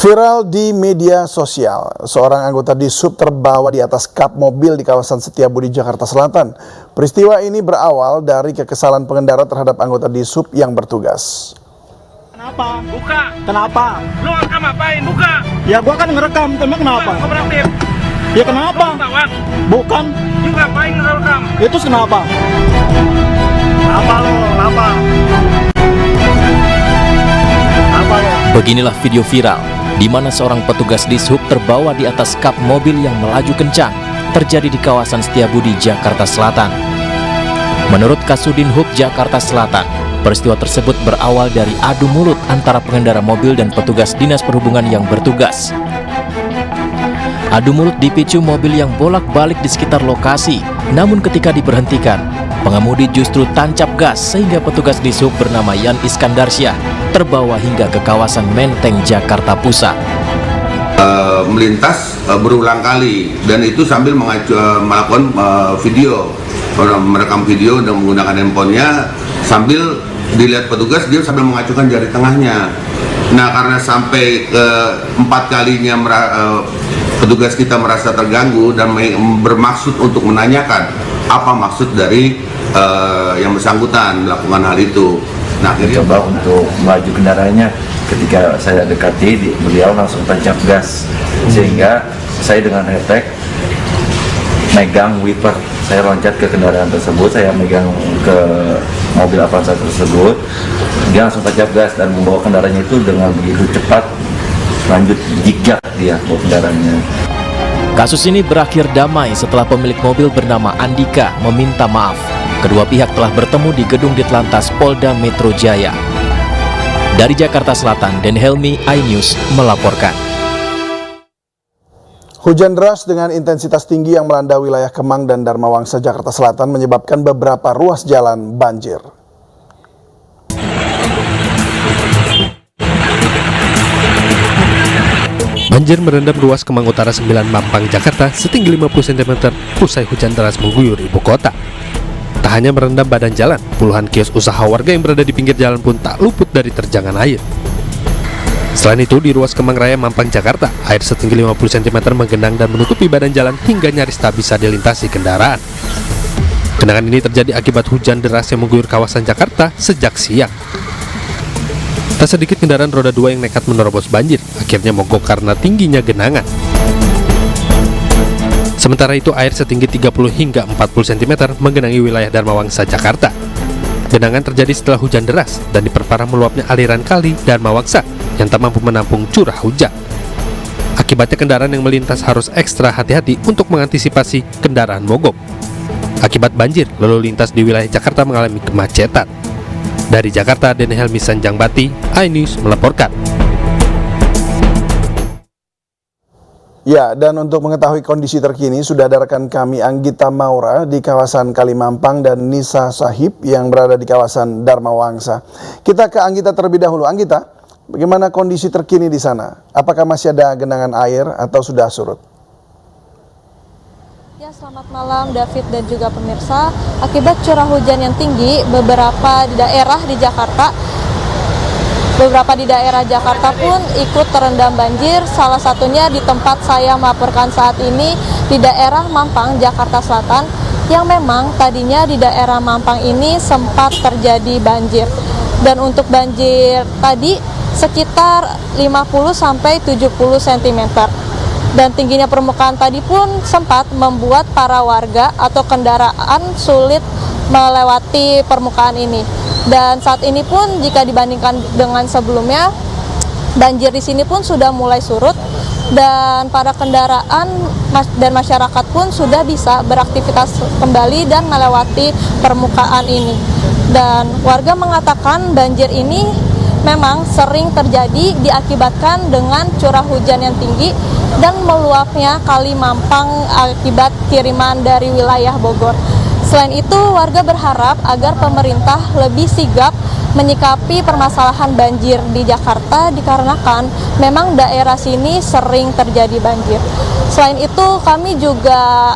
Viral di media sosial, seorang anggota Dishub terbawa di atas kap mobil di kawasan Setiabudi, Jakarta Selatan. Peristiwa ini berawal dari kekesalan pengendara terhadap anggota Dishub yang bertugas. Kenapa? Buka. Kenapa? Lu ngerekam apain? Buka. Ya gua kan ngerekam, emang kenapa? Kooperatif. Ya kenapa? Lu tawan. Bukan. Lu ngapain ngerekam? Itu kenapa? Apa lo? Kenapa? Apa lo? Beginilah video viral di mana seorang petugas Dishub terbawa di atas kap mobil yang melaju kencang terjadi di kawasan Setiabudi, Jakarta Selatan. Menurut Kasudin Hub Jakarta Selatan, peristiwa tersebut berawal dari adu mulut antara pengendara mobil dan petugas dinas perhubungan yang bertugas. Adu mulut dipicu mobil yang bolak-balik di sekitar lokasi, namun ketika diberhentikan, pengemudi justru tancap gas sehingga petugas Dishub bernama Yan Iskandarsyah terbawa hingga ke kawasan Menteng, Jakarta Pusat. Melintas berulang kali dan itu sambil melakukan video, merekam video dan menggunakan handphonenya sambil dilihat petugas, dia sambil mengacukan jari tengahnya. Nah, karena sampai ke 4 kalinya petugas kita merasa terganggu dan bermaksud untuk menanyakan apa maksud dari yang bersangkutan melakukan hal itu. Nah, coba untuk maju kendaraannya, ketika saya dekati, beliau langsung tancap gas, sehingga saya dengan refleks megang wiper, saya loncat ke kendaraan tersebut, saya megang ke mobil Avanza tersebut, dia langsung tancap gas dan membawa kendaraannya itu dengan begitu cepat, lanjut zigzag dia bawa kendaraannya. Kasus ini berakhir damai setelah pemilik mobil bernama Andika meminta maaf. Kedua pihak telah bertemu di gedung Ditlantas Polda Metro Jaya. Dari Jakarta Selatan, Den Helmi, iNews melaporkan. Hujan deras dengan intensitas tinggi yang melanda wilayah Kemang dan Dharma Wangsa, Jakarta Selatan menyebabkan beberapa ruas jalan banjir. Banjir merendam ruas Kemang Utara 9 Mampang, Jakarta setinggi 50 cm usai hujan deras mengguyur ibu kota. Tak hanya merendam badan jalan, puluhan kios usaha warga yang berada di pinggir jalan pun tak luput dari terjangan air. Selain itu, di ruas Kemang Raya Mampang, Jakarta, air setinggi 50 cm menggenang dan menutupi badan jalan hingga nyaris tak bisa dilintasi kendaraan. Genangan ini terjadi akibat hujan deras yang mengguyur kawasan Jakarta sejak siang. Tak sedikit kendaraan roda 2 yang nekat menerobos banjir, akhirnya mogok karena tingginya genangan. Sementara itu, air setinggi 30 hingga 40 cm menggenangi wilayah Dharma Wangsa, Jakarta. Genangan terjadi setelah hujan deras dan diperparah meluapnya aliran kali Dharma Wangsa yang tak mampu menampung curah hujan. Akibatnya kendaraan yang melintas harus ekstra hati-hati untuk mengantisipasi kendaraan mogok. Akibat banjir, lalu lintas di wilayah Jakarta mengalami kemacetan. Dari Jakarta, Den Helmi Sanjangbati, iNews melaporkan. Ya, dan untuk mengetahui kondisi terkini sudah ada rekan kami Anggita Maura di kawasan Kalimampang dan Nisa Sahib yang berada di kawasan Dharma Wangsa. Kita ke Anggita terlebih dahulu. Anggita, bagaimana kondisi terkini di sana? Apakah masih ada genangan air atau sudah surut? Ya, selamat malam David dan juga pemirsa. Akibat curah hujan yang tinggi, beberapa daerah di Jakarta pun ikut terendam banjir. Salah satunya di tempat saya melaporkan saat ini di daerah Mampang, Jakarta Selatan, yang memang tadinya di daerah Mampang ini sempat terjadi banjir. Dan untuk banjir tadi sekitar 50-70 cm. Dan tingginya permukaan tadi pun sempat membuat para warga atau kendaraan sulit melewati permukaan ini. Dan saat ini pun jika dibandingkan dengan sebelumnya, banjir di sini pun sudah mulai surut dan para kendaraan dan masyarakat pun sudah bisa beraktivitas kembali dan melewati permukaan ini. Dan warga mengatakan banjir ini memang sering terjadi diakibatkan dengan curah hujan yang tinggi dan meluapnya Kali Mampang akibat kiriman dari wilayah Bogor. Selain itu, warga berharap agar pemerintah lebih sigap menyikapi permasalahan banjir di Jakarta dikarenakan memang daerah sini sering terjadi banjir. Selain itu, kami juga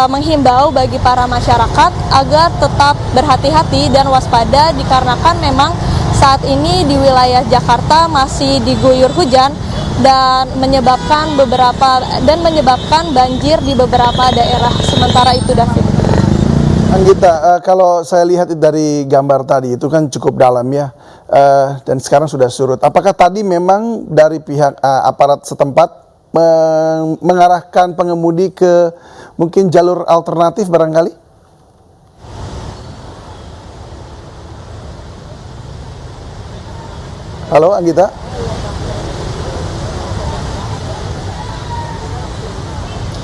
menghimbau bagi para masyarakat agar tetap berhati-hati dan waspada dikarenakan memang saat ini di wilayah Jakarta masih diguyur hujan dan menyebabkan banjir di beberapa daerah. Sementara itu, David. Anggita, kalau saya lihat dari gambar tadi itu kan cukup dalam ya, dan sekarang sudah surut. Apakah tadi memang dari pihak aparat setempat mengarahkan pengemudi ke mungkin jalur alternatif barangkali? Halo Anggita?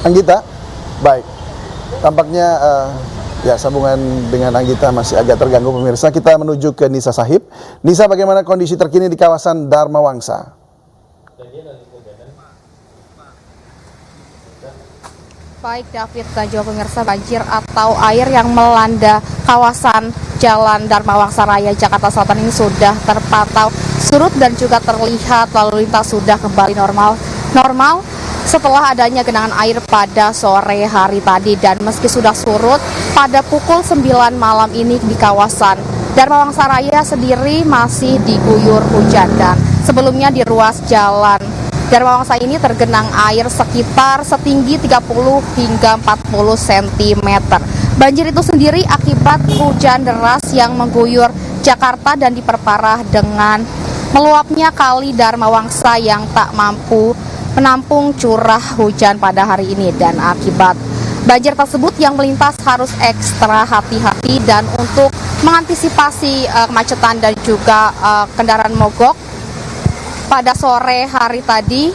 Anggita? Baik. Tampaknya ya sambungan dengan Anggita masih agak terganggu pemirsa. Kita menuju ke Nisa Sahib. Nisa, bagaimana kondisi terkini di kawasan Dharma Wangsa? Baik David dan juga pemirsa, banjir atau air yang melanda kawasan Jalan Dharma Wangsa Raya Jakarta Selatan ini sudah terpantau surut dan juga terlihat lalu lintas sudah kembali normal setelah adanya genangan air pada sore hari tadi. Dan meski sudah surut, pada pukul 9 malam ini di kawasan Dharma Wangsa Raya sendiri masih diguyur hujan, dan sebelumnya di ruas jalan Dharma Wangsa ini tergenang air sekitar setinggi 30 hingga 40 cm. Banjir itu sendiri akibat hujan deras yang mengguyur Jakarta dan diperparah dengan meluapnya kali Dharma Wangsa yang tak mampu menampung curah hujan pada hari ini. Dan akibat banjir tersebut yang melintas harus ekstra hati-hati, dan untuk mengantisipasi kemacetan dan juga kendaraan mogok pada sore hari tadi,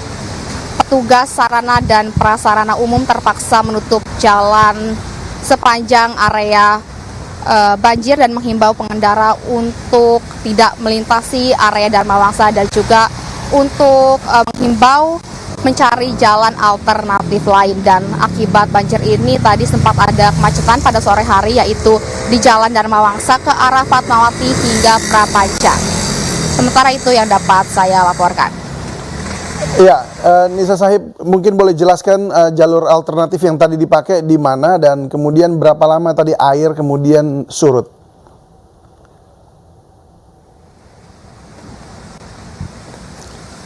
petugas sarana dan prasarana umum terpaksa menutup jalan sepanjang area banjir dan menghimbau pengendara untuk tidak melintasi area Dharma Wangsa, dan juga untuk menghimbau mencari jalan alternatif lain. Dan akibat banjir ini tadi sempat ada kemacetan pada sore hari, yaitu di jalan Dharma Wangsa ke arah Fatmawati hingga Prapanca. Sementara itu yang dapat saya laporkan. Ya, Nisa Sahib, mungkin boleh jelaskan jalur alternatif yang tadi dipakai di mana dan kemudian berapa lama tadi air kemudian surut?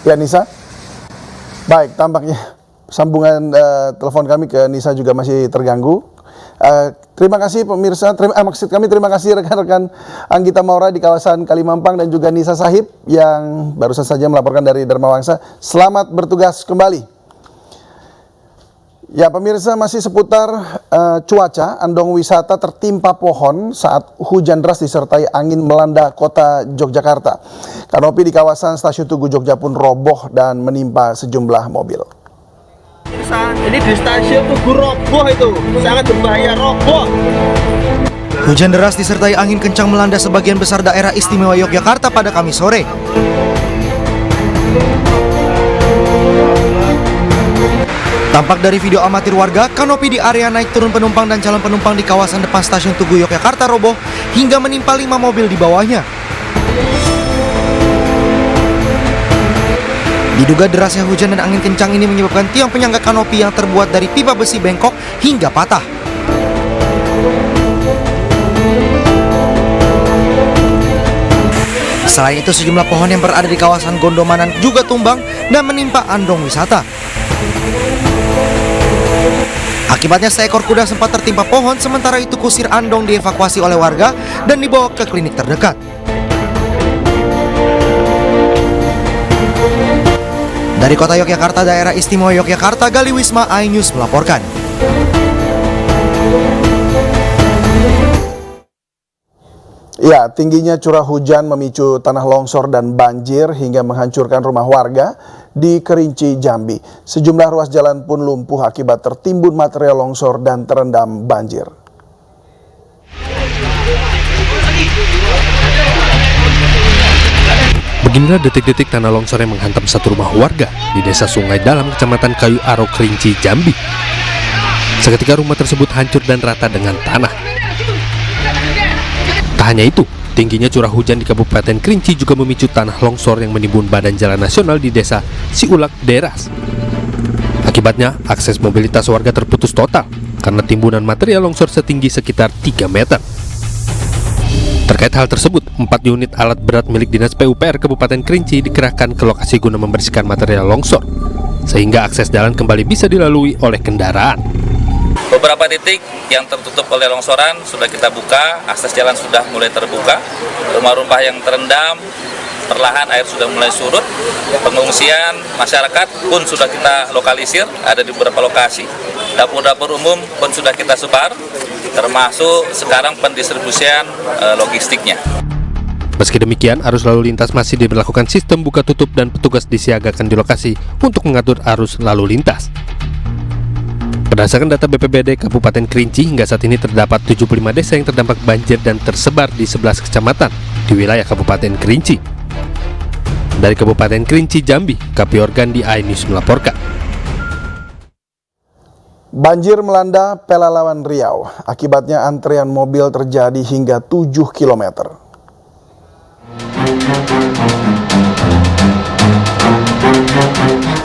Ya Nisa? Baik, tampaknya sambungan telepon kami ke Nisa juga masih terganggu. Terima kasih pemirsa, terima kasih rekan-rekan Anggita Maura di kawasan Kalimampang dan juga Nisa Sahib yang barusan saja melaporkan dari Dharma Wangsa. Selamat bertugas kembali. Ya pemirsa, masih seputar cuaca, Andong wisata tertimpa pohon saat hujan deras disertai angin melanda kota Yogyakarta. Kanopi di kawasan Stasiun Tugu Jogja pun roboh dan menimpa sejumlah mobil. Ini di stasiun Tugu roboh, itu sangat berbahaya, roboh. Hujan deras disertai angin kencang melanda sebagian besar daerah istimewa Yogyakarta pada Kamis sore. Tampak dari video amatir warga, kanopi di area naik turun penumpang dan calon penumpang di kawasan depan stasiun Tugu Yogyakarta roboh hingga menimpa 5 mobil di bawahnya. Diduga derasnya hujan dan angin kencang ini menyebabkan tiang penyangga kanopi yang terbuat dari pipa besi bengkok hingga patah. Selain itu, sejumlah pohon yang berada di kawasan Gondomanan juga tumbang dan menimpa Andong wisata. Akibatnya seekor kuda sempat tertimpa pohon, sementara itu kusir Andong dievakuasi oleh warga dan dibawa ke klinik terdekat. Dari kota Yogyakarta, daerah istimewa Yogyakarta, Gali Wisma, iNews melaporkan. Ya, tingginya curah hujan memicu tanah longsor dan banjir hingga menghancurkan rumah warga di Kerinci, Jambi. Sejumlah ruas jalan pun lumpuh akibat tertimbun material longsor dan terendam banjir. Beginilah detik-detik tanah longsor yang menghantam satu rumah warga di Desa Sungai Dalam, Kecamatan Kayu Aro, Kerinci, Jambi. Seketika rumah tersebut hancur dan rata dengan tanah. Tak hanya itu, tingginya curah hujan di Kabupaten Kerinci juga memicu tanah longsor yang menimbun badan jalan nasional di Desa Siulak, Deras. Akibatnya, akses mobilitas warga terputus total karena timbunan material longsor setinggi sekitar 3 meter. Terkait hal tersebut, 4 unit alat berat milik Dinas PUPR Kabupaten Kerinci dikerahkan ke lokasi guna membersihkan material longsor, sehingga akses jalan kembali bisa dilalui oleh kendaraan. Beberapa titik yang tertutup oleh longsoran sudah kita buka, akses jalan sudah mulai terbuka, rumah-rumah yang terendam, perlahan air sudah mulai surut, pengungsian masyarakat pun sudah kita lokalisir, ada di beberapa lokasi, dapur-dapur umum pun sudah kita sebar, termasuk sekarang pendistribusian logistiknya. Meski demikian, arus lalu lintas masih diberlakukan sistem buka tutup dan petugas disiagakan di lokasi untuk mengatur arus lalu lintas. Berdasarkan data BPBD Kabupaten Kerinci, hingga saat ini terdapat 75 desa yang terdampak banjir dan tersebar di 11 kecamatan di wilayah Kabupaten Kerinci. Dari Kabupaten Kerinci, Jambi, Kapi Organdi iNews melaporkan. Banjir melanda Pelalawan Riau. Akibatnya antrean mobil terjadi hingga 7 km.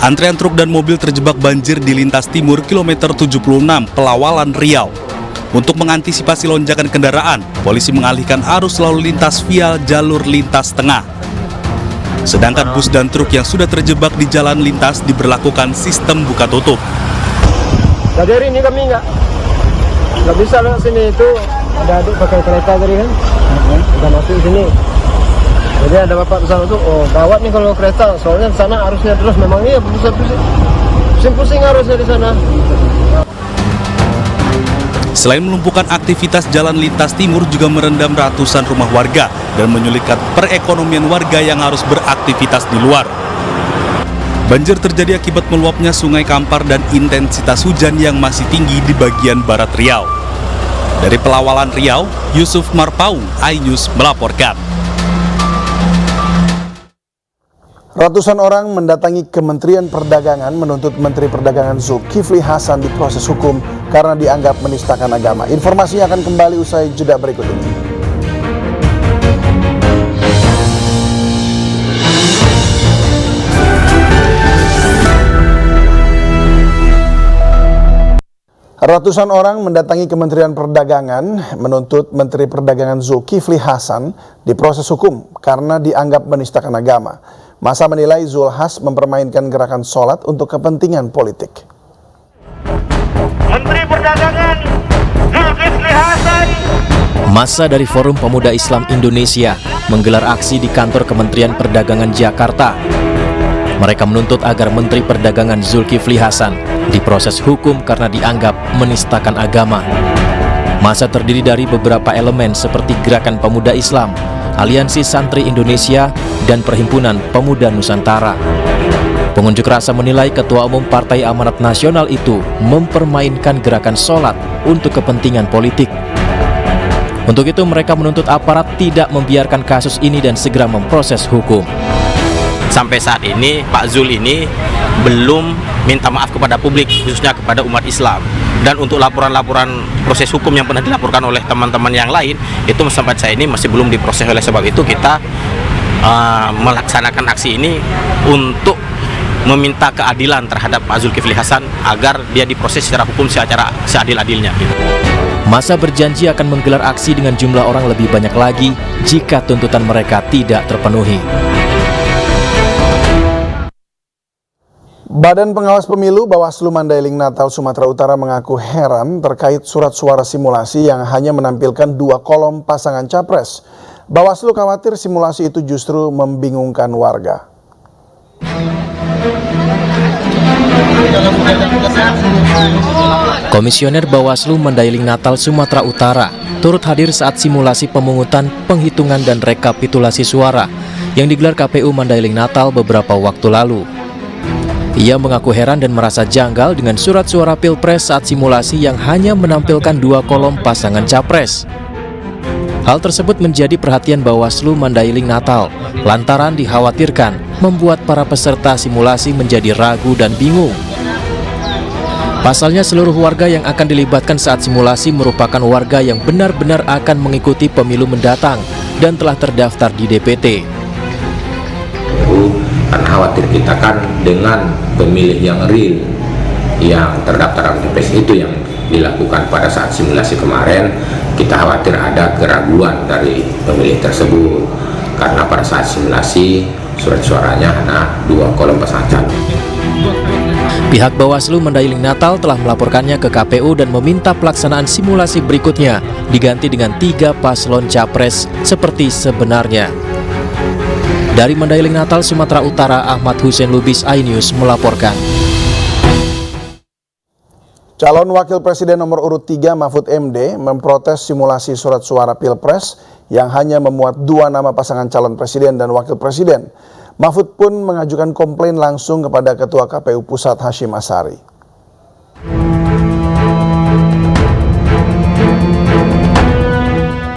Antrean truk dan mobil terjebak banjir di lintas timur kilometer 76 Pelawalan Riau. Untuk mengantisipasi lonjakan kendaraan, polisi mengalihkan arus lalu lintas via jalur lintas tengah. Sedangkan bus dan truk yang sudah terjebak di jalan lintas diberlakukan sistem buka tutup. Dari ini kami nggak bisa lewat sini, itu ada adik pakai kereta tadi kan, udah masuk sini. Jadi ada bapak pesawat itu, oh gawat nih kalau kereta, soalnya di sana arusnya terus, memang iya pusing-pusing arusnya di sana. Selain melumpuhkan aktivitas jalan lintas timur, juga merendam ratusan rumah warga dan menyulitkan perekonomian warga yang harus beraktivitas di luar. Banjir terjadi akibat meluapnya Sungai Kampar dan intensitas hujan yang masih tinggi di bagian barat Riau. Dari Pelawalan Riau, Yusuf Marpaung, iNews melaporkan. Ratusan orang mendatangi Kementerian Perdagangan menuntut Menteri Perdagangan Zulkifli Hasan diproses hukum karena dianggap menistakan agama. Informasinya akan kembali usai jeda berikut ini. Ratusan orang mendatangi Kementerian Perdagangan menuntut Menteri Perdagangan Zulkifli Hasan diproses hukum karena dianggap menistakan agama. Masa menilai Zulhas mempermainkan gerakan sholat untuk kepentingan politik. Menteri Perdagangan Zulkifli Hasan. Masa dari Forum Pemuda Islam Indonesia menggelar aksi di kantor Kementerian Perdagangan Jakarta. Mereka menuntut agar Menteri Perdagangan Zulkifli Hasan diproses hukum karena dianggap menistakan agama. Masa terdiri dari beberapa elemen seperti Gerakan Pemuda Islam, Aliansi Santri Indonesia, dan Perhimpunan Pemuda Nusantara. Pengunjuk rasa menilai Ketua Umum Partai Amanat Nasional itu mempermainkan gerakan sholat untuk kepentingan politik. Untuk itu mereka menuntut aparat tidak membiarkan kasus ini dan segera memproses hukum. Sampai saat ini Pak Zul ini belum minta maaf kepada publik, khususnya kepada umat Islam. Dan untuk laporan-laporan proses hukum yang pernah dilaporkan oleh teman-teman yang lain, itu sampai saat ini masih belum diproses. Oleh sebab itu kita melaksanakan aksi ini untuk meminta keadilan terhadap Pak Zulkifli Hasan agar dia diproses secara hukum secara seadil-adilnya. Masa berjanji akan menggelar aksi dengan jumlah orang lebih banyak lagi jika tuntutan mereka tidak terpenuhi. Badan Pengawas Pemilu Bawaslu Mandailing Natal Sumatera Utara mengaku heran terkait surat suara simulasi yang hanya menampilkan 2 kolom pasangan capres. Bawaslu khawatir simulasi itu justru membingungkan warga. Komisioner Bawaslu Mandailing Natal Sumatera Utara turut hadir saat simulasi pemungutan, penghitungan dan rekapitulasi suara yang digelar KPU Mandailing Natal beberapa waktu lalu. Ia mengaku heran dan merasa janggal dengan surat suara Pilpres saat simulasi yang hanya menampilkan 2 kolom pasangan capres. Hal tersebut menjadi perhatian Bawaslu Mandailing Natal lantaran dikhawatirkan membuat para peserta simulasi menjadi ragu dan bingung. Pasalnya seluruh warga yang akan dilibatkan saat simulasi merupakan warga yang benar-benar akan mengikuti pemilu mendatang dan telah terdaftar di DPT. Kan khawatir kita kan dengan pemilih yang real yang terdaftar dalam TPS itu yang dilakukan pada saat simulasi kemarin, kita khawatir ada keraguan dari pemilih tersebut karena pada saat simulasi surat suaranya hanya 2 kolom pasangan calon. Pihak Bawaslu Mandailing Natal telah melaporkannya ke KPU dan meminta pelaksanaan simulasi berikutnya diganti dengan 3 paslon capres seperti sebenarnya. Dari Mandailing Natal, Sumatera Utara, Ahmad Hussein Lubis, iNews melaporkan. Calon Wakil Presiden nomor urut 3 Mahfud MD memprotes simulasi surat suara Pilpres yang hanya memuat 2 nama pasangan calon presiden dan wakil presiden. Mahfud pun mengajukan komplain langsung kepada Ketua KPU Pusat Hashim Asyari.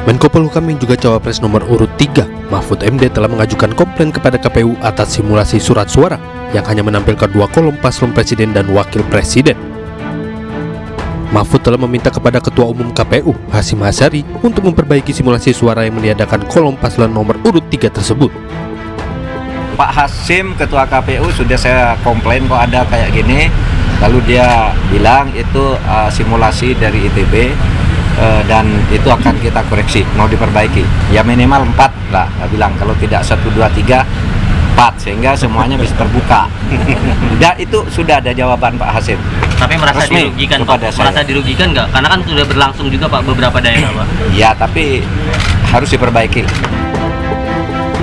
Menko Polhukam yang juga cawapres nomor urut 3, Mahfud MD telah mengajukan komplain kepada KPU atas simulasi surat suara yang hanya menampilkan 2 kolom paslon presiden dan wakil presiden. Mahfud telah meminta kepada Ketua Umum KPU, Hashim Asyari, untuk memperbaiki simulasi suara yang meniadakan kolom paslon nomor urut 3 tersebut. Pak Hashim, Ketua KPU, sudah saya komplain kok ada kayak gini. Lalu dia bilang itu simulasi dari ITB dan itu akan kita koreksi, mau diperbaiki. Ya minimal 4 lah, dia bilang. Kalau tidak 1, 2, 3, 4, sehingga semuanya bisa terbuka. Dan itu sudah ada jawaban Pak Hashim. Tapi merasa resmi dirugikan kepada Pak? Merasa dirugikan nggak? Karena kan sudah berlangsung juga Pak beberapa daerah Pak. Ya tapi harus diperbaiki.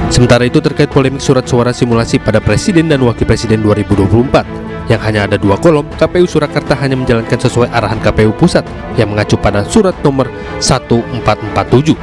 Sementara itu terkait polemik surat suara simulasi pada Presiden dan Wakil Presiden 2024 yang hanya ada 2 kolom, KPU Surakarta hanya menjalankan sesuai arahan KPU Pusat yang mengacu pada surat nomor 1447.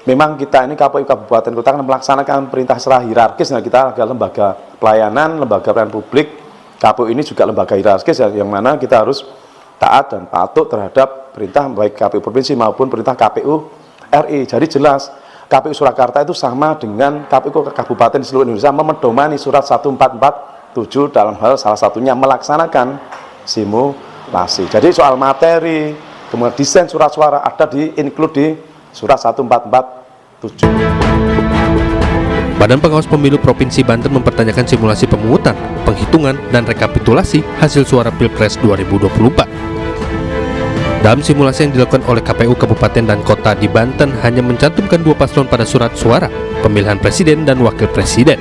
Memang kita ini KPU Kabupaten Kota akan melaksanakan perintah secara hierarkis. Nah, kita adalah lembaga pelayanan, lembaga pelayanan publik. KPU ini juga lembaga hierarkis yang mana kita harus taat dan patuh terhadap perintah baik KPU Provinsi maupun perintah KPU RI. Jadi jelas KPU Surakarta itu sama dengan KPU Kabupaten di seluruh Indonesia memedomani surat 1447 dalam hal salah satunya melaksanakan simulasi. Jadi soal materi, kemudian desain surat suara ada di-include di surat 1447. Badan Pengawas Pemilu Provinsi Banten mempertanyakan simulasi pemungutan, penghitungan, dan rekapitulasi hasil suara Pilpres 2024. Dalam simulasi yang dilakukan oleh KPU Kabupaten dan Kota di Banten hanya mencantumkan 2 paslon pada surat suara pemilihan presiden dan wakil presiden.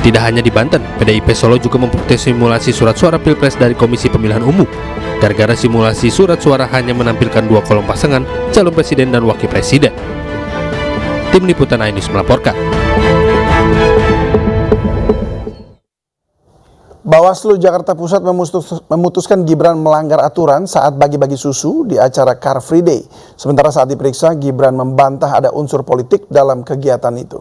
Tidak hanya di Banten, PDIP Solo juga memprotes simulasi surat suara Pilpres dari Komisi Pemilihan Umum. Gara-gara simulasi surat suara hanya menampilkan 2 kolom pasangan calon presiden dan wakil presiden. Tim Liputan iNews melaporkan. Bawaslu Jakarta Pusat memutuskan Gibran melanggar aturan saat bagi-bagi susu di acara Car Free Day. Sementara saat diperiksa, Gibran membantah ada unsur politik dalam kegiatan itu.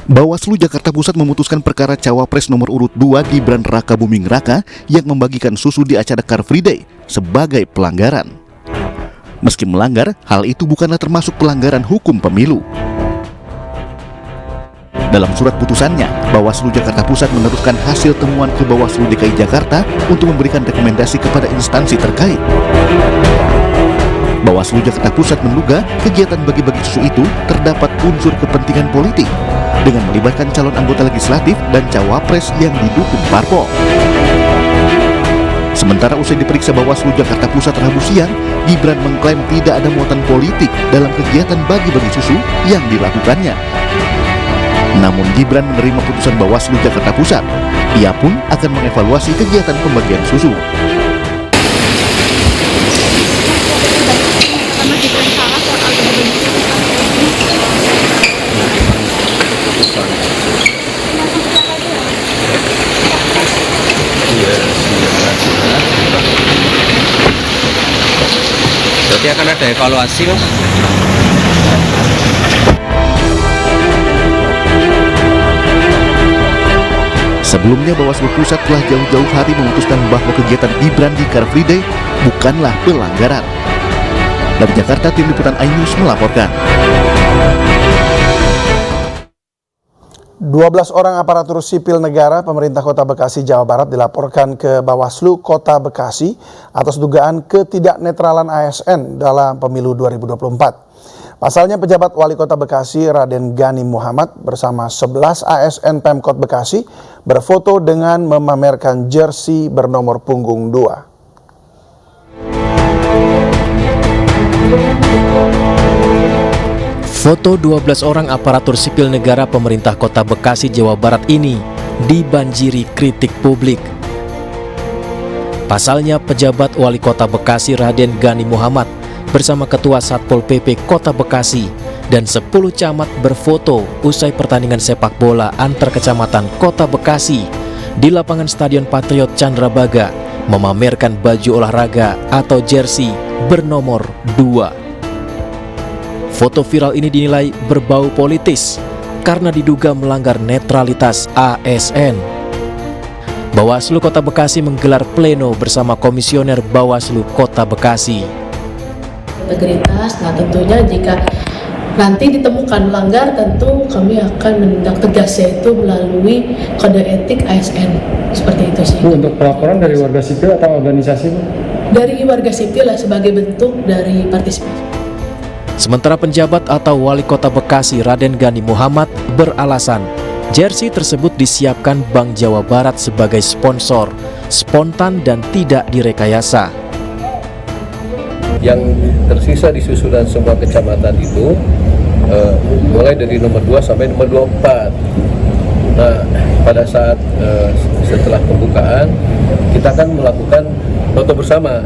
Bawaslu Jakarta Pusat memutuskan perkara cawapres nomor urut 2 Gibran Raka Buming Raka yang membagikan susu di acara Car Free Day sebagai pelanggaran. Meski melanggar, hal itu bukanlah termasuk pelanggaran hukum pemilu. Dalam surat putusannya, Bawaslu Jakarta Pusat meneruskan hasil temuan ke Bawaslu DKI Jakarta untuk memberikan rekomendasi kepada instansi terkait. Bawaslu Jakarta Pusat menduga kegiatan bagi-bagi susu itu terdapat unsur kepentingan politik dengan melibatkan calon anggota legislatif dan cawapres yang didukung parpol. Sementara usai diperiksa Bawaslu Jakarta Pusat Rabu siang, Gibran mengklaim tidak ada muatan politik dalam kegiatan bagi-bagi susu yang dilakukannya. Namun Gibran menerima putusan Bawaslu Jakarta Pusat. Ia pun akan mengevaluasi kegiatan pembagian susu. Berarti akan ada evaluasi, Mas? Sebelumnya Bawaslu Pusat telah jauh-jauh hari memutuskan bahwa kegiatan Gibran di Car Free Day bukanlah pelanggaran. Dari Jakarta, Tim Liputan iNews melaporkan. 12 orang aparatur sipil negara pemerintah Kota Bekasi, Jawa Barat dilaporkan ke Bawaslu Kota Bekasi atas dugaan ketidaknetralan ASN dalam pemilu 2024. Pasalnya pejabat Wali Kota Bekasi Raden Gani Muhammad bersama 11 ASN Pemkot Bekasi berfoto dengan memamerkan jersey bernomor punggung 2. Foto 12 orang aparatur sipil negara pemerintah Kota Bekasi, Jawa Barat ini dibanjiri kritik publik. Pasalnya pejabat Wali Kota Bekasi Raden Gani Muhammad bersama Ketua Satpol PP Kota Bekasi dan 10 camat berfoto usai pertandingan sepak bola antar kecamatan Kota Bekasi di lapangan Stadion Patriot Candrabaga memamerkan baju olahraga atau jersey bernomor 2. Foto viral ini dinilai berbau politis karena diduga melanggar netralitas ASN. Bawaslu Kota Bekasi menggelar pleno bersama Komisioner Bawaslu Kota Bekasi. Integritas, nah tentunya jika nanti ditemukan melanggar, tentu kami akan menindak tegas, yaitu melalui kode etik ASN. Seperti itu sih. Untuk pelaporan dari warga sipil atau organisasi? Dari warga sipil lah, sebagai bentuk dari partisipasi. Sementara penjabat atau Wali Kota Bekasi Raden Gani Muhammad beralasan jersey tersebut disiapkan Bank Jawa Barat sebagai sponsor, spontan dan tidak direkayasa. Yang tersisa di susunan semua kecamatan itu mulai dari nomor 2 sampai nomor 24. Nah, pada saat setelah pembukaan kita akan melakukan foto bersama,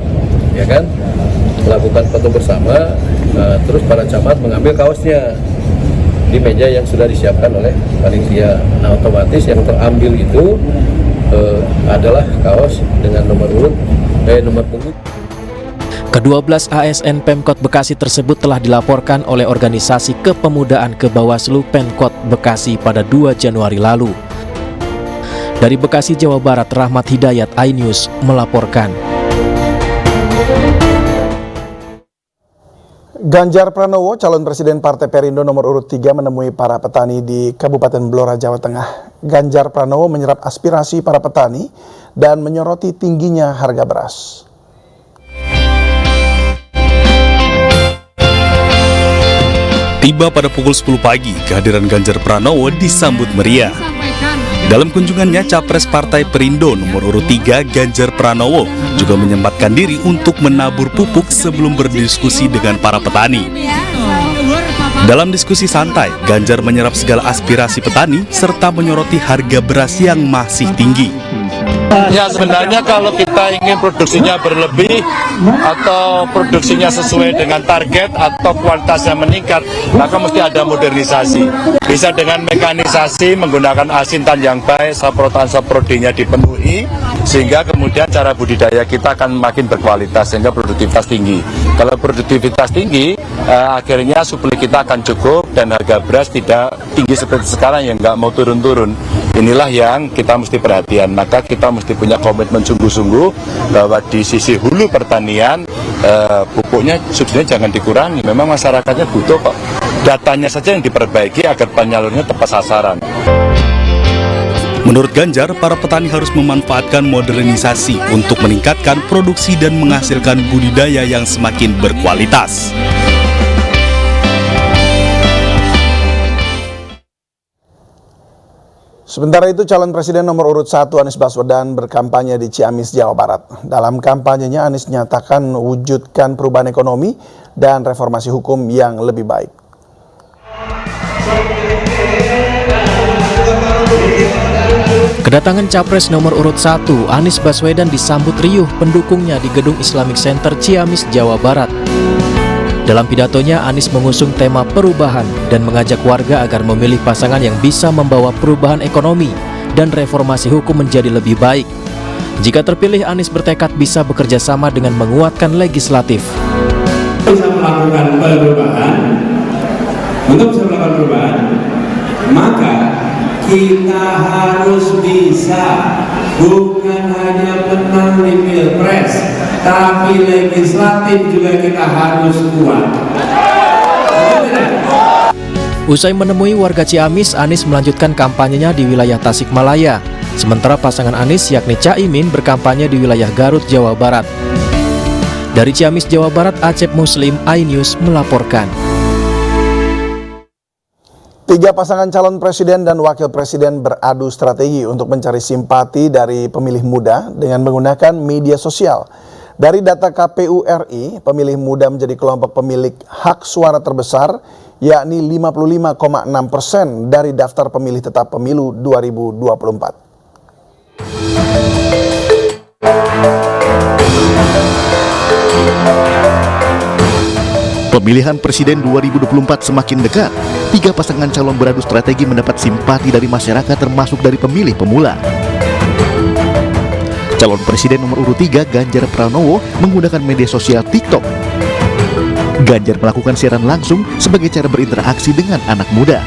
ya kan? Melakukan foto bersama, terus para camat mengambil kaosnya di meja yang sudah disiapkan oleh panitia. Nah, otomatis yang terambil itu adalah kaos dengan nomor punggung. Ke-12 ASN Pemkot Bekasi tersebut telah dilaporkan oleh organisasi kepemudaan ke Bawaslu Pemkot Bekasi pada 2 Januari lalu. Dari Bekasi, Jawa Barat, Rahmat Hidayat, iNews melaporkan. Ganjar Pranowo, calon presiden Partai Perindo nomor urut 3 menemui para petani di Kabupaten Blora, Jawa Tengah. Ganjar Pranowo menyerap aspirasi para petani dan menyoroti tingginya harga beras. Tiba pada pukul 10 pagi, kehadiran Ganjar Pranowo disambut meriah. Dalam kunjungannya, Capres Partai Perindo nomor urut 3 Ganjar Pranowo juga menyempatkan diri untuk menabur pupuk sebelum berdiskusi dengan para petani. Dalam diskusi santai, Ganjar menyerap segala aspirasi petani serta menyoroti harga beras yang masih tinggi. Ya, sebenarnya kalau kita ingin produksinya berlebih atau produksinya sesuai dengan target atau kualitasnya meningkat, maka mesti ada modernisasi. Bisa dengan mekanisasi, menggunakan asintan yang baik, saprotan-saprodinya dipenuhi, sehingga kemudian cara budidaya kita akan makin berkualitas sehingga produktivitas tinggi. Kalau produktivitas tinggi, akhirnya suplai kita akan cukup dan harga beras tidak tinggi seperti sekarang yang nggak mau turun-turun. Inilah yang kita mesti perhatian, maka kita mesti punya komitmen sungguh-sungguh bahwa di sisi hulu pertanian pupuknya subsidinya jangan dikurangi. Memang masyarakatnya butuh kok, datanya saja yang diperbaiki agar penyalurnya tepat sasaran. Menurut Ganjar, para petani harus memanfaatkan modernisasi untuk meningkatkan produksi dan menghasilkan budidaya yang semakin berkualitas. Sementara itu, calon presiden nomor urut 1 Anies Baswedan berkampanye di Ciamis, Jawa Barat. Dalam kampanyenya, Anies nyatakan wujudkan perubahan ekonomi dan reformasi hukum yang lebih baik. Kedatangan Capres nomor urut 1 Anies Baswedan disambut riuh pendukungnya di Gedung Islamic Center Ciamis, Jawa Barat. Dalam pidatonya, Anies mengusung tema perubahan dan mengajak warga agar memilih pasangan yang bisa membawa perubahan ekonomi dan reformasi hukum menjadi lebih baik. Jika terpilih, Anies bertekad bisa bekerja sama dengan menguatkan legislatif. Bisa melakukan perubahan, untuk bisa melakukan perubahan, maka kita harus bisa bukan hanya menang di Pilpres, tapi legislatif juga kita harus kuat. Usai menemui warga Ciamis, Anies melanjutkan kampanyenya di wilayah Tasikmalaya. Sementara pasangan Anies yakni Caimin berkampanye di wilayah Garut, Jawa Barat. Dari Ciamis, Jawa Barat, Acep Muslim, iNews melaporkan. Tiga pasangan calon presiden dan wakil presiden beradu strategi untuk mencari simpati dari pemilih muda dengan menggunakan media sosial. Dari data KPU RI, pemilih muda menjadi kelompok pemilik hak suara terbesar, yakni 55,6% dari daftar pemilih tetap pemilu 2024. Pemilihan Presiden 2024 semakin dekat. Tiga pasangan calon beradu strategi mendapat simpati dari masyarakat termasuk dari pemilih pemula. Calon Presiden nomor urut 3 Ganjar Pranowo menggunakan media sosial TikTok. Ganjar melakukan siaran langsung sebagai cara berinteraksi dengan anak muda.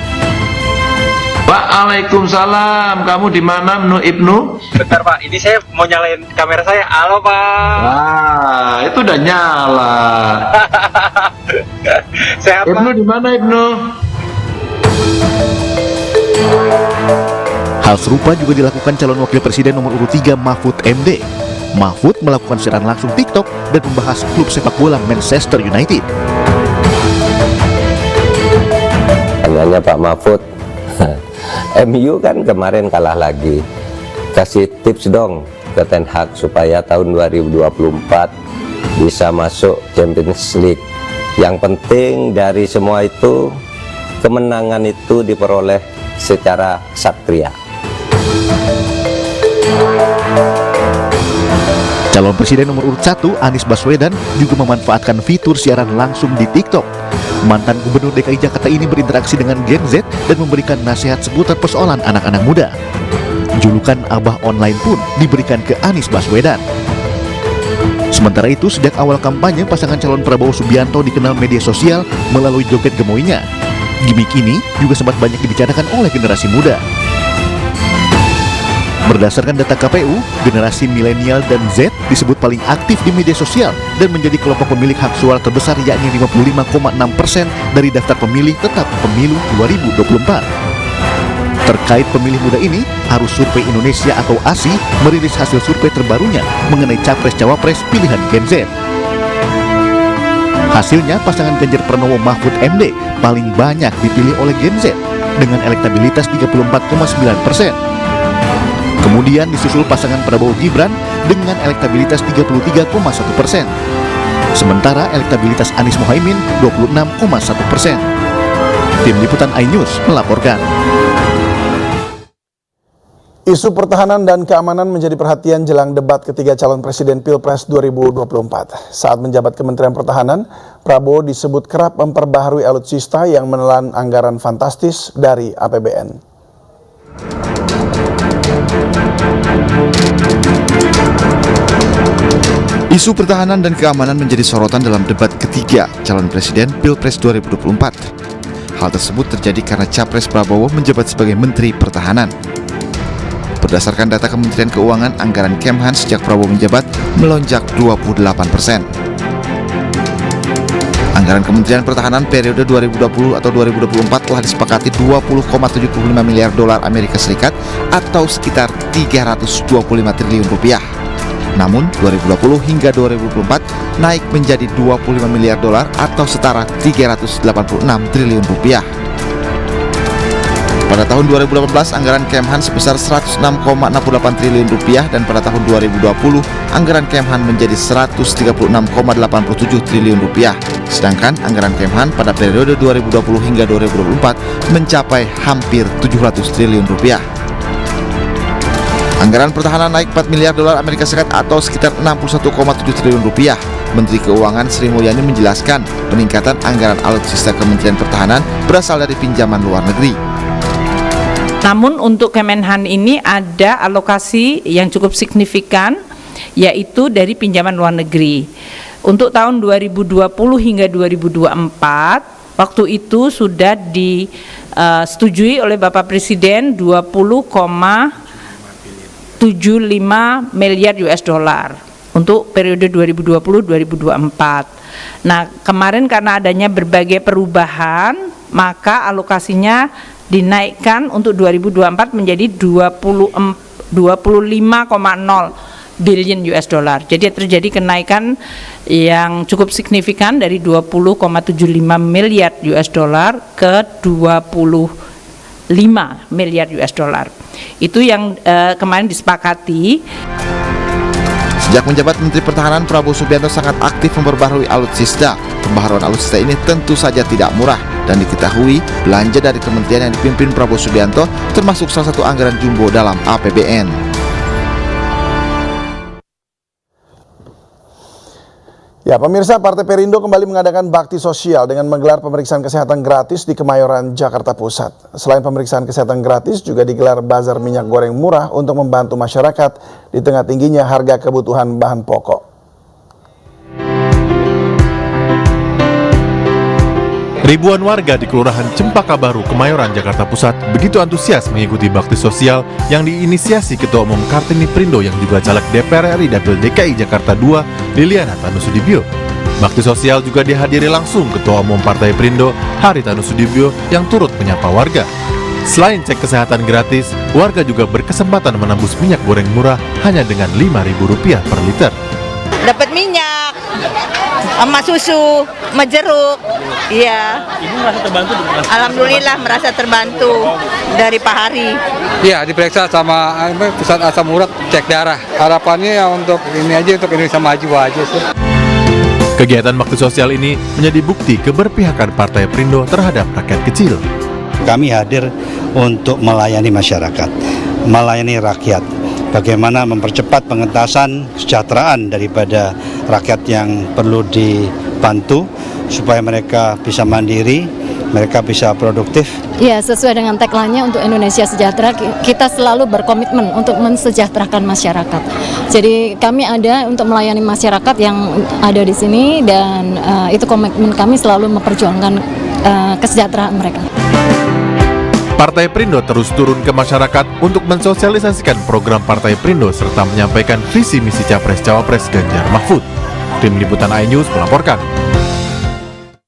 Waalaikumsalam, kamu di mana Ibnu? Bentar Pak, ini saya mau nyalain kamera saya. Halo Pak. Wah, itu udah nyala. Sehat Ibnu Pak? di mana Ibnu? Hal serupa juga dilakukan calon wakil presiden nomor urut 3 Mahfud MD. Mahfud melakukan siaran langsung TikTok dan membahas klub sepak bola Manchester United. Tanyanya Pak Mahfud, MU kan kemarin kalah lagi. Kasih tips dong ke Ten Hag supaya tahun 2024 bisa masuk Champions League. Yang penting dari semua itu, kemenangan itu diperoleh secara satria. Calon presiden nomor urut 1 Anies Baswedan juga memanfaatkan fitur siaran langsung di TikTok. Mantan Gubernur DKI Jakarta ini berinteraksi dengan Gen Z dan memberikan nasihat seputar persoalan anak-anak muda. Julukan Abah Online pun diberikan ke Anies Baswedan. Sementara itu, sejak awal kampanye, pasangan calon Prabowo Subianto dikenal media sosial melalui joget gemoynya. Gimik ini juga sempat banyak dibicarakan oleh generasi muda. Berdasarkan data KPU, generasi milenial dan Z disebut paling aktif di media sosial dan menjadi kelompok pemilik hak suara terbesar, yakni 55,6% dari daftar pemilih tetap pemilu 2024. Terkait pemilih muda ini, Arus Survei Indonesia atau ASI merilis hasil survei terbarunya mengenai Capres-Cawapres pilihan Gen Z. Hasilnya, pasangan Ganjar Pranowo Mahfud MD paling banyak dipilih oleh Gen Z dengan elektabilitas 34,9%. Kemudian disusul pasangan Prabowo Gibran dengan elektabilitas 33,1%. Sementara elektabilitas Anies Mohaimin 26,1%. Tim Liputan iNews melaporkan. Isu pertahanan dan keamanan menjadi perhatian jelang debat ketiga calon presiden Pilpres 2024. Saat menjabat Kementerian Pertahanan, Prabowo disebut kerap memperbaharui alutsista yang menelan anggaran fantastis dari APBN. Isu pertahanan dan keamanan menjadi sorotan dalam debat ketiga calon presiden Pilpres 2024. Hal tersebut terjadi karena Capres Prabowo menjabat sebagai Menteri Pertahanan. Berdasarkan data Kementerian Keuangan, anggaran Kemhan sejak Prabowo menjabat melonjak 28%. Anggaran Kementerian Pertahanan periode 2020 atau 2024 telah disepakati 20,75 miliar dolar Amerika Serikat atau sekitar 325 triliun rupiah. Namun 2020 hingga 2024 naik menjadi 25 miliar dolar atau setara 386 triliun rupiah. Pada tahun 2018 anggaran Kemhan sebesar 106,68 triliun rupiah dan pada tahun 2020 anggaran Kemhan menjadi 136,87 triliun rupiah. Sedangkan anggaran Kemhan pada periode 2020 hingga 2024 mencapai hampir 700 triliun rupiah. Anggaran pertahanan naik 4 miliar dolar Amerika Serikat atau sekitar 61,7 triliun rupiah. Menteri Keuangan Sri Mulyani menjelaskan peningkatan anggaran alutsista Kementerian Pertahanan berasal dari pinjaman luar negeri. Namun untuk Kemenhan ini ada alokasi yang cukup signifikan, yaitu dari pinjaman luar negeri. Untuk tahun 2020 hingga 2024, waktu itu sudah disetujui oleh Bapak Presiden 20,75 miliar US dollar untuk periode 2020-2024. Nah, kemarin karena adanya berbagai perubahan, maka alokasinya dinaikkan untuk 2024 menjadi 20,0 billion US dollar. Jadi terjadi kenaikan yang cukup signifikan dari 20,75 miliar US dollar ke 20,0 miliar US dollar. Itu yang kemarin disepakati. Sejak menjabat Menteri Pertahanan, Prabowo Subianto sangat aktif memperbaharui alutsista. Pembaharuan alutsista ini tentu saja tidak murah dan diketahui belanja dari kementerian yang dipimpin Prabowo Subianto termasuk salah satu anggaran jumbo dalam APBN. Ya, pemirsa, Partai Perindo kembali mengadakan bakti sosial dengan menggelar pemeriksaan kesehatan gratis di Kemayoran, Jakarta Pusat. Selain pemeriksaan kesehatan gratis, juga digelar bazar minyak goreng murah untuk membantu masyarakat di tengah tingginya harga kebutuhan bahan pokok. Ribuan warga di Kelurahan Cempaka Baru, Kemayoran, Jakarta Pusat begitu antusias mengikuti bakti sosial yang diinisiasi Ketua Umum Kartini Prindo yang juga caleg DPR RI Dapil DKI Jakarta II, Liliana Tanusudibyo. Bakti sosial juga dihadiri langsung Ketua Umum Partai Perindo, Hari Tanusudibyo, yang turut menyapa warga. Selain cek kesehatan gratis, warga juga berkesempatan menembus minyak goreng murah hanya dengan Rp5.000 per liter. Dapat minyak, sama susu, sama jeruk. Iya. Ibu merasa terbantu? Alhamdulillah merasa terbantu dari Pak Hari. Iya, diperiksa sama pusat asam urat, cek darah. Harapannya ya untuk ini aja, untuk Indonesia maju aja sih. Kegiatan bakti sosial ini menjadi bukti keberpihakan Partai Perindo terhadap rakyat kecil. Kami hadir untuk melayani masyarakat, melayani rakyat. Bagaimana mempercepat pengentasan kesejahteraan daripada rakyat yang perlu dibantu supaya mereka bisa mandiri, mereka bisa produktif. Ya, sesuai dengan tagline-nya untuk Indonesia Sejahtera, kita selalu berkomitmen untuk mensejahterakan masyarakat. Jadi kami ada untuk melayani masyarakat yang ada di sini dan itu komitmen kami selalu memperjuangkan kesejahteraan mereka. Partai Perindo terus turun ke masyarakat untuk mensosialisasikan program Partai Perindo serta menyampaikan visi misi Capres-Cawapres Ganjar Mahfud. Tim Liputan iNews melaporkan.